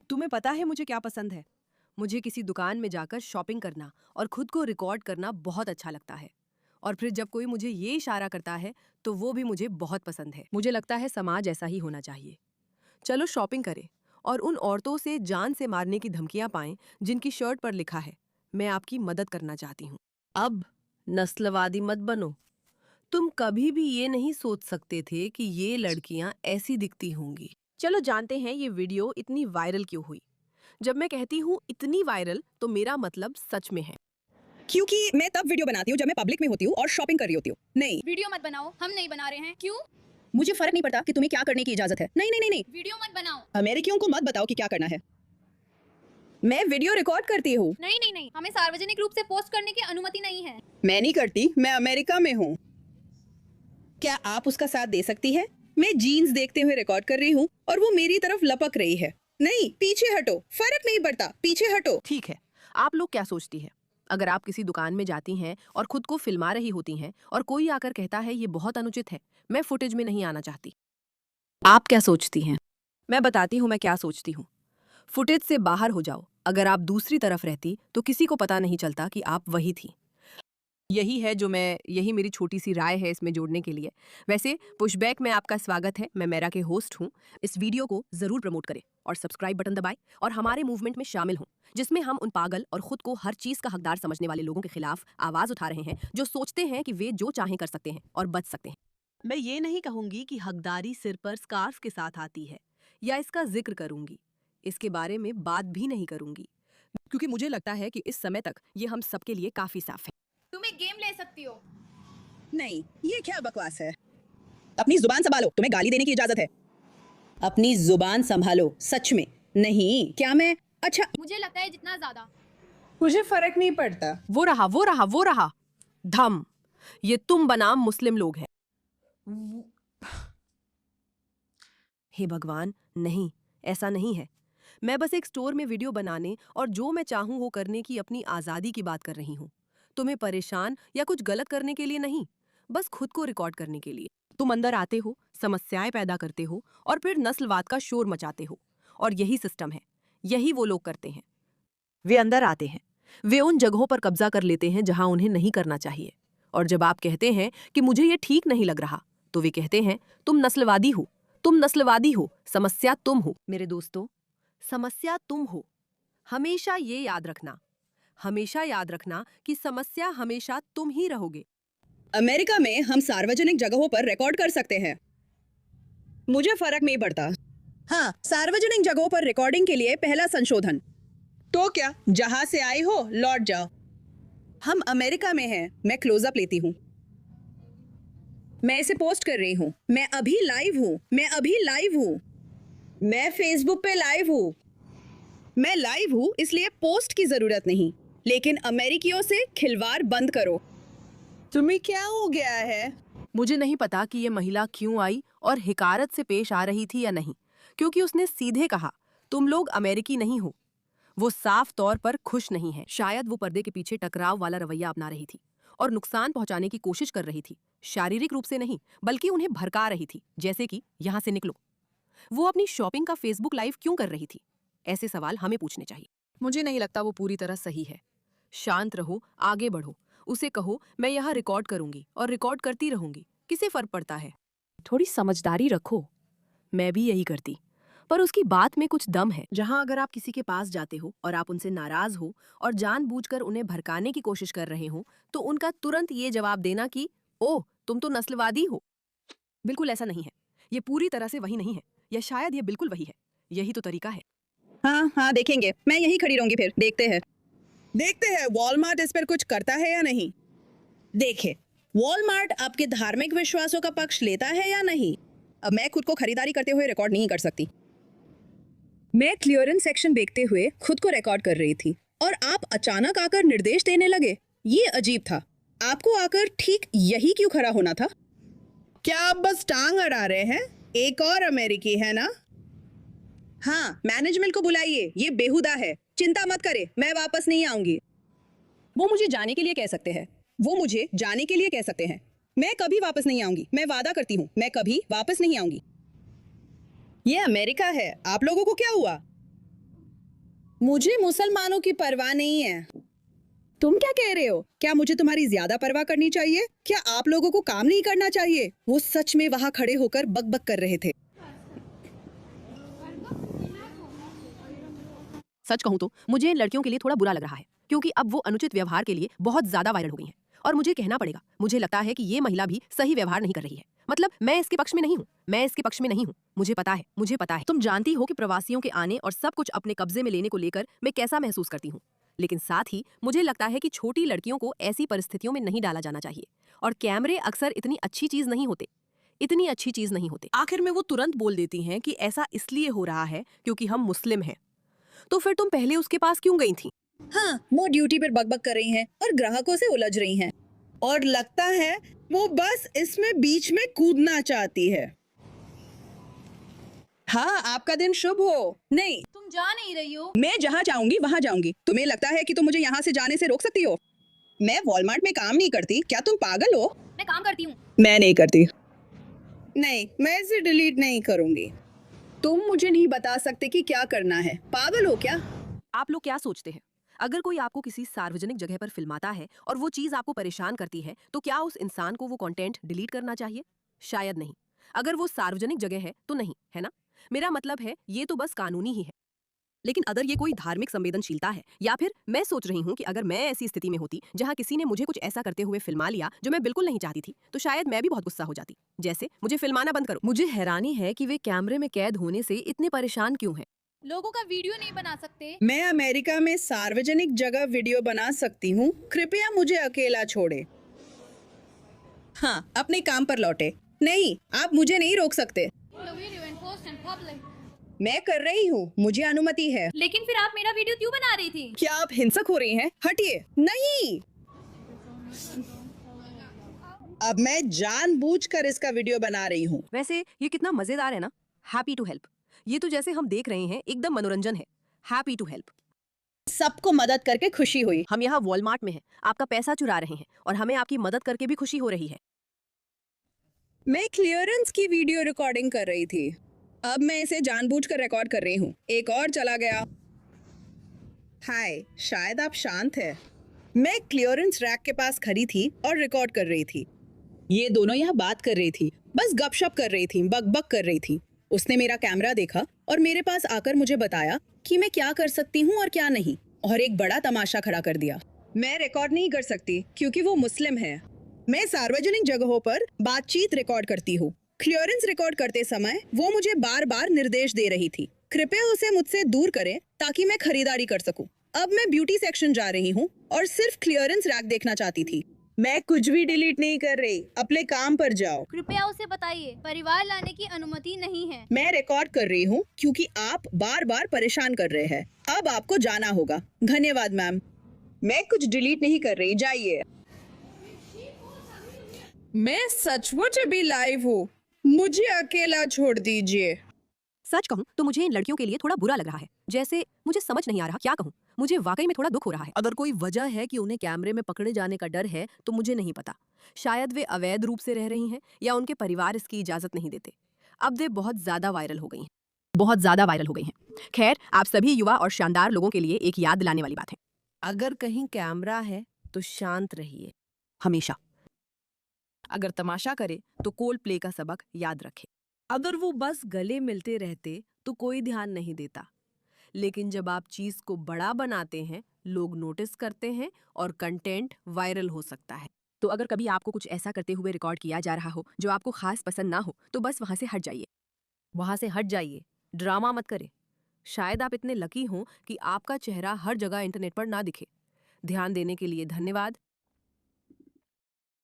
तुम्हें पता है मुझे क्या पसंद है? मुझे किसी दुकान में जाकर शॉपिंग करना और खुद को रिकॉर्ड करना बहुत अच्छा लगता है। और फिर जब कोई मुझे ये इशारा करता है, तो वो भी मुझे बहुत पसंद है। मुझे लगता है समाज ऐसा ही होना चाहिए। चलो शॉपिंग करें और उन औरतों से जान से मारने की धमकियां पाएं जिनकी शर्ट पर लिखा है, मैं आपकी मदद करना चाहती हूँ। अब नस्लवादी मत बनो। तुम कभी भी ये नहीं सोच सकते थे कि ये लड़कियां ऐसी दिखती होंगी। चलो जानते हैं ये वीडियो इतनी वायरल क्यों हुई। जब मैं कहती हूँ इतनी वायरल, तो मेरा मतलब सच में है। क्योंकि मैं तब वीडियो बनाती हूँ जब मैं पब्लिक में होती हूँ और शॉपिंग कर रही होती हूँ। नहीं, वीडियो मत बनाओ, हम नहीं बना रहे हैं। क्यों? मुझे फर्क नहीं पड़ता कि तुम्हें क्या करने की इजाजत है। नहीं नहीं नहीं नहीं, वीडियो मत बनाओ। अमेरिकियों को मत बताओ कि क्या करना है। मैं वीडियो रिकॉर्ड करती हूँ। नहीं नहीं नहीं, हमें सार्वजनिक रूप से पोस्ट करने की अनुमति नहीं है। मैं नहीं करती, मैं अमेरिका में हूँ। क्या आप उसका साथ दे सकती है? मैं जीन्स देखते हुए रिकॉर्ड कर रही हूँ और वो मेरी तरफ लपक रही है। नहीं, पीछे हटो, फर्क नहीं पड़ता, पीछे हटो। ठीक है, आप लोग क्या सोचती हैं? अगर आप किसी दुकान में जाती हैं और खुद को फिल्मा रही होती हैं और कोई आकर कहता है ये बहुत अनुचित है, मैं फुटेज में नहीं आना चाहती, आप क्या सोचती हैं? मैं बताती हूँ मैं क्या सोचती हूँ। फुटेज से बाहर हो जाओ। अगर आप दूसरी तरफ रहती तो किसी को पता नहीं चलता कि आप वही थी। यही मेरी छोटी सी राय है इसमें जोड़ने के लिए। वैसे पुशबैक में आपका स्वागत है, मैं मेरा के होस्ट हूँ। इस वीडियो को जरूर प्रमोट करें और सब्सक्राइब बटन दबाएं और हमारे मूवमेंट में शामिल हों, जिसमें हम उन पागल और खुद को हर चीज का हकदार समझने वाले लोगों के खिलाफ आवाज उठा रहे हैं, जो सोचते हैं कि वे जो चाहें कर सकते हैं और बच सकते हैं। मैं ये नहीं कहूंगी कि हकदारी सिर पर स्कार्फ के साथ आती है, या इसका जिक्र करूंगी। इसके बारे में बात भी नहीं करूंगी, क्योंकि मुझे लगता है कि इस समय तक ये हम सबके लिए काफी साफ है। तुम एक गेम ले सकती हो। नहीं, ये क्या बकवास है। अपनी जुबान संभालो, तुम्हें गाली देने की इजाजत है। अपनी जुबान संभालो, सच में। नहीं, क्या मैं अच्छा, मुझे लगता है जितना ज्यादा। मुझे फर्क नहीं पड़ता। वो रहा धम। ये तुम बनाम मुस्लिम लोग हैं। हे भगवान, नहीं, ऐसा नहीं है। मैं बस एक स्टोर में वीडियो बनाने और जो मैं चाहूं वो करने की अपनी आजादी की बात कर रही हूँ। तुम्हें परेशान या कुछ गलत करने के लिए नहीं, बस खुद को रिकॉर्ड करने के लिए। तुम अंदर आते हो, समस्याएं पैदा करते हो और फिर नस्लवाद का शोर मचाते हो। और यही सिस्टम है, यही वो लोग करते हैं। वे अंदर आते हैं, वे उन जगहों पर कब्जा कर लेते हैं जहां उन्हें नहीं करना चाहिए। और जब आप कहते हैं कि मुझे ये ठीक नहीं लग रहा, तो वे कहते हैं तुम नस्लवादी हो, तुम नस्लवादी हो, समस्या तुम हो। मेरे दोस्तों, समस्या तुम हो। हमेशा ये याद रखना, हमेशा याद रखना कि समस्या हमेशा तुम ही रहोगे। अमेरिका में हम सार्वजनिक जगहों पर रिकॉर्ड कर सकते हैं। मुझे फर्क नहीं पड़ता। हाँ, सार्वजनिक जगहों पर रिकॉर्डिंग के लिए पहला संशोधन। तो क्या, जहां से आई हो लौट जाओ। हम अमेरिका में हैं। मैं क्लोजअप लेती हूँ। मैं इसे पोस्ट कर रही हूँ। मैं अभी लाइव हूँ। मैं अभी लाइव हूँ। मैं फेसबुक पे लाइव हूँ। मैं लाइव हूँ, इसलिए पोस्ट की जरूरत नहीं। लेकिन अमेरिकियों से खिलवाड़ बंद करो। तुम्हें क्या हो गया है? मुझे नहीं पता कि ये महिला क्यों आई और हिकारत से पेश आ रही थी या नहीं, क्योंकि उसने सीधे कहा तुम लोग अमेरिकी नहीं हो। वो साफ तौर पर खुश नहीं है। शायद वो पर्दे के पीछे टकराव वाला रवैया अपना रही थी और नुकसान पहुंचाने की कोशिश कर रही थी, शारीरिक रूप से नहीं, बल्कि उन्हें भड़का रही थी, जैसे कि यहाँ से निकलो। वो अपनी शॉपिंग का फेसबुक लाइव क्यों कर रही थी? ऐसे सवाल हमें पूछने चाहिए। मुझे नहीं लगता वो पूरी तरह सही है। शांत रहो, आगे बढ़ो। उसे कहो मैं यहाँ रिकॉर्ड करूंगी और रिकॉर्ड करती रहूंगी, किसे फर्क पड़ता है? थोड़ी समझदारी रखो। मैं भी यही करती, पर उसकी बात में कुछ दम है। जहां अगर आप किसी के पास जाते हो और आप उनसे नाराज हो और जानबूझकर उन्हें भड़काने की कोशिश कर रहे हो, तो उनका तुरंत ये जवाब देना कि ओह तुम तो नस्लवादी हो। बिल्कुल ऐसा नहीं है। ये पूरी तरह से वही नहीं है, या शायद ये बिल्कुल वही है। यही तो तरीका है। हाँ हाँ, देखेंगे। मैं यहीं खड़ी रहूंगी, फिर देखते हैं वॉलमार्ट इस पर कुछ करता है या नहीं। देखे, वॉलमार्ट आपके धार्मिक विश्वासों का पक्ष लेता है या नहीं। अब मैं खुद को खरीदारी करते हुए रिकॉर्ड नहीं कर सकती। मैं क्लियरेंस सेक्शन देखते हुए खुद को रिकॉर्ड कर रही थी और आप अचानक आकर निर्देश देने लगे। ये अजीब था। आपको आकर ठीक यही क्यों खड़ा होना था? क्या आप बस टांग अड़ा रहे हैं? एक और अमेरिकी है ना? हाँ, मैनेजमेंट को बुलाइए। ये बेहुदा है। चिंता मत करे, मैं वापस नहीं आऊंगी। वो मुझे जाने के लिए कह सकते हैं। वो मुझे जाने के लिए कह सकते हैं। मैं कभी वापस नहीं आऊंगी। मैं वादा करती हूँ, मैं कभी वापस नहीं आऊंगी। ये अमेरिका है। आप लोगों को क्या हुआ? मुझे मुसलमानों की परवाह नहीं है। तुम क्या कह रहे हो? क्या मुझे तुम्हारी ज्यादा परवाह करनी चाहिए? क्या आप लोगों को काम नहीं करना चाहिए? वो सच में वहाँ खड़े होकर बकबक कर रहे थे। सच कहूं तो मुझे इन लड़कियों के लिए थोड़ा बुरा लग रहा है, क्योंकि अब वो अनुचित व्यवहार के लिए बहुत ज्यादा वायरल हो गई हैं। और मुझे कहना पड़ेगा, मुझे लगता है कि ये महिला भी सही व्यवहार नहीं कर रही है। मतलब मैं इसके पक्ष में नहीं हूँ, मैं इसके पक्ष में नहीं हूँ। मुझे पता है, मुझे पता है। तुम जानती हो कि प्रवासियों के आने और सब कुछ अपने कब्जे में लेने को लेकर मैं कैसा महसूस करती हूँ। लेकिन साथ ही मुझे लगता है कि छोटी लड़कियों को ऐसी परिस्थितियों में नहीं डाला जाना चाहिए। और कैमरे अक्सर इतनी अच्छी चीज नहीं होते, इतनी अच्छी चीज नहीं होते। आखिर में वो तुरंत बोल देती हैं कि ऐसा इसलिए हो रहा है क्योंकि हम मुस्लिम हैं। तो फिर तुम पहले उसके पास क्यों गई थी? हाँ, वो ड्यूटी पर बकबक कर रही हैं और ग्राहकों से उलझ रही हैं। और लगता है वो बस इसमें बीच में कूदना चाहती है। हाँ, आपका दिन शुभ हो। नहीं, तुम जा नहीं रही हो। मैं जहाँ चाहूंगी वहाँ जाऊंगी। तुम्हें लगता है कि तुम मुझे यहाँ से जाने से रोक सकती हो? मैं वॉलमार्ट में काम नहीं करती। क्या तुम पागल हो? मैं काम करती हूँ। मैं नहीं करती। नहीं, मैं इसे डिलीट नहीं करूंगी। तुम मुझे नहीं बता सकते कि क्या करना है। पागल हो क्या? आप लोग क्या सोचते हैं? अगर कोई आपको किसी सार्वजनिक जगह पर फिल्माता है और वो चीज आपको परेशान करती है, तो क्या उस इंसान को वो कंटेंट डिलीट करना चाहिए? शायद नहीं। अगर वो सार्वजनिक जगह है तो नहीं, है ना? मेरा मतलब है, ये तो बस कानूनी ही है। लेकिन अगर ये कोई धार्मिक संवेदनशीलता है, या फिर मैं सोच रही हूँ कि अगर मैं ऐसी स्थिति में होती जहाँ किसी ने मुझे कुछ ऐसा करते हुए फिल्मा लिया जो मैं बिल्कुल नहीं चाहती थी, तो शायद मैं भी बहुत गुस्सा हो जाती। जैसे, मुझे फिल्माना बंद करो। मुझे हैरानी है कि वे कैमरे में कैद होने से इतने परेशान क्यों हैं। लोगों का वीडियो नहीं बना सकते। मैं अमेरिका में सार्वजनिक जगह वीडियो बना सकती हूँ। कृपया मुझे अकेला छोड़े। हाँ, अपने काम पर लौटे। नहीं, आप मुझे नहीं रोक सकते। मैं कर रही हूँ, मुझे अनुमति है। लेकिन फिर आप मेरा वीडियो क्यों बना रही थी? क्या आप हिंसक हो रही हैं? हटिए। नहीं, अब मैं जानबूझकर इसका वीडियो बना रही हूँ। वैसे ये कितना मजेदार है ना। Happy to help. ये तो जैसे हम देख रहे हैं, एकदम मनोरंजन है। Happy to help. सबको मदद करके खुशी हुई। हम यहाँ वॉलमार्ट में हैं, आपका पैसा चुरा रहे हैं और हमें आपकी मदद करके भी खुशी हो रही है। मैं क्लियरेंस की वीडियो रिकॉर्डिंग कर रही थी। अब मैं इसे जानबूझकर रिकॉर्ड कर रही हूँ। एक और चला गया। हाय, शायद आप शांत है। मैं क्लियरेंस रैक के पास खड़ी थी और रिकॉर्ड कर रही थी। ये दोनों यहाँ बात कर रही थी, बस गपशप कर रही थी, बकबक कर रही थी। उसने मेरा कैमरा देखा और मेरे पास आकर मुझे बताया कि मैं क्या कर सकती हूँ और क्या नहीं, और एक बड़ा तमाशा खड़ा कर दिया। मैं रिकॉर्ड नहीं कर सकती क्योंकि वो मुस्लिम है। मैं सार्वजनिक जगहों पर बातचीत रिकॉर्ड करती हूँ। क्लियरेंस रिकॉर्ड करते समय वो मुझे बार बार निर्देश दे रही थी, कृपया उसे मुझसे दूर करें ताकि मैं खरीदारी कर सकूं। अब मैं ब्यूटी सेक्शन जा रही हूँ और सिर्फ क्लियरेंस रैक देखना चाहती थी। मैं कुछ भी डिलीट नहीं कर रही। अपने काम पर जाओ। कृपया उसे बताइए, परिवार लाने की अनुमति नहीं है। मैं रिकॉर्ड कर रही हूँ क्योंकि आप बार बार परेशान कर रहे हैं। अब आपको जाना होगा। धन्यवाद मैम। मैं कुछ डिलीट नहीं कर रही, जाइए। मैं सचमुच अभी लाइव हूँ, मुझे अकेला छोड़ दीजिए। सच कहूं तो मुझे इन लड़कियों के लिए थोड़ा बुरा लग रहा है। जैसे मुझे समझ नहीं आ रहा क्या कहूं। मुझे वाकई में थोड़ा दुख हो रहा है। अगर कोई वजह है कि उन्हें कैमरे में पकड़े जाने का डर है, तो मुझे नहीं पता। शायद वे अवैध रूप से रह रही हैं या उनके परिवार इसकी इजाजत नहीं देते। अब वे बहुत ज्यादा वायरल हो गई हैं, बहुत ज्यादा वायरल हो गई हैं। खैर, आप सभी युवा और शानदार लोगों के लिए एक याद दिलाने वाली बात है। अगर कहीं कैमरा है तो शांत रहिए, हमेशा। अगर तमाशा करे तो कोल्ड प्ले का सबक याद रखे। अगर वो बस गले मिलते रहते तो कोई ध्यान नहीं देता, लेकिन जब आप चीज को बड़ा बनाते हैं, लोग नोटिस करते हैं और कंटेंट वायरल हो सकता है। तो अगर कभी आपको कुछ ऐसा करते हुए रिकॉर्ड किया जा रहा हो जो आपको खास पसंद ना हो, तो बस वहां से हट जाइए। वहां से हट जाइए, ड्रामा मत करें। शायद आप इतने लकी हों कि आपका चेहरा हर जगह इंटरनेट पर ना दिखे। ध्यान देने के लिए धन्यवाद।